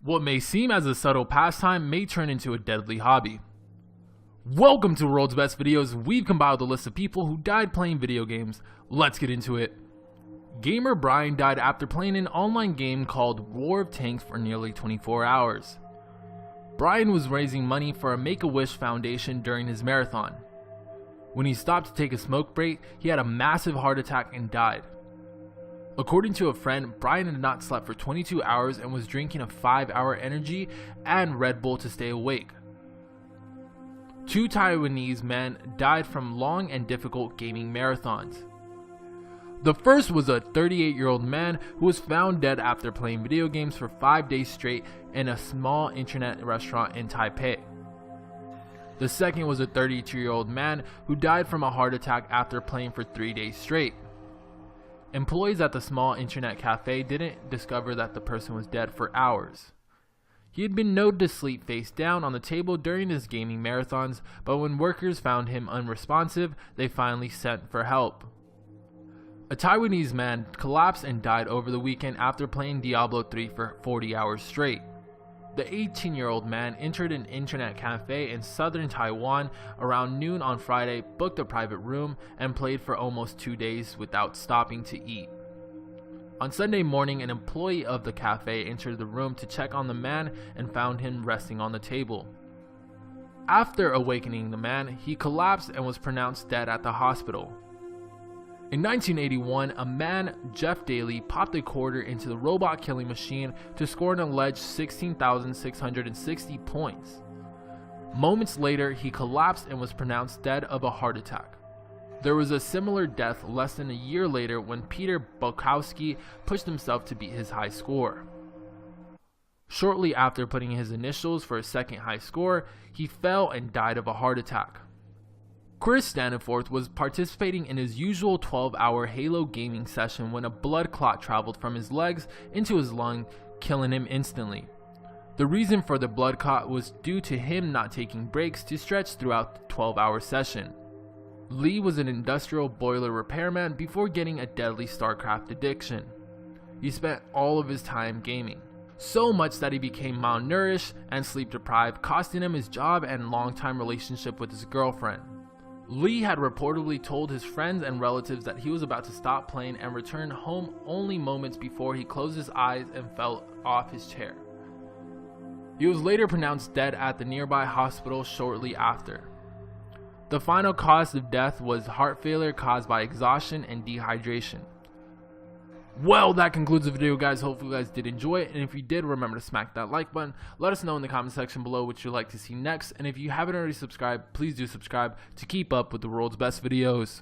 What may seem as a subtle pastime may turn into a deadly hobby. Welcome to World's Best Videos. We've compiled a list of people who died playing video games. Let's get into it. Gamer Brian died after playing an online game called War of Tanks for nearly 24 hours. Brian was raising money for a Make-A-Wish Foundation during his marathon. When he stopped to take a smoke break, he had a massive heart attack and died. According to a friend, Brian had not slept for 22 hours and was drinking a 5-hour energy and Red Bull to stay awake. 2 Taiwanese men died from long and difficult gaming marathons. The first was a 38-year-old man who was found dead after playing video games for 5 days straight in a small internet restaurant in Taipei. The second was a 32-year-old man who died from a heart attack after playing for 3 days straight. Employees at the small internet cafe didn't discover that the person was dead for hours. He had been known to sleep face down on the table during his gaming marathons, but when workers found him unresponsive, they finally sent for help. A Taiwanese man collapsed and died over the weekend after playing Diablo 3 for 40 hours straight. The 18-year-old man entered an internet cafe in southern Taiwan around noon on Friday, booked a private room, and played for almost 2 days without stopping to eat. On Sunday morning, an employee of the cafe entered the room to check on the man and found him resting on the table. After awakening the man, he collapsed and was pronounced dead at the hospital. In 1981, a man, Jeff Daly, popped a quarter into the robot killing machine to score an alleged 16,660 points. Moments later, he collapsed and was pronounced dead of a heart attack. There was a similar death less than a year later when Peter Bukowski pushed himself to beat his high score. Shortly after putting his initials for a second high score, he fell and died of a heart attack. Chris Staniforth was participating in his usual 12-hour Halo gaming session when a blood clot traveled from his legs into his lung, killing him instantly. The reason for the blood clot was due to him not taking breaks to stretch throughout the 12-hour session. Lee was an industrial boiler repairman before getting a deadly StarCraft addiction. He spent all of his time gaming, so much that he became malnourished and sleep deprived, costing him his job and longtime relationship with his girlfriend. Lee had reportedly told his friends and relatives that he was about to stop playing and return home only moments before he closed his eyes and fell off his chair. He was later pronounced dead at the nearby hospital shortly after. The final cause of death was heart failure caused by exhaustion and dehydration. Well, that concludes the video, guys. Hopefully you guys did enjoy it, and if you did, remember to smack that like button. Let us know in the comment section below what you'd like to see next, and if you haven't already subscribed, please do subscribe to keep up with the world's best videos.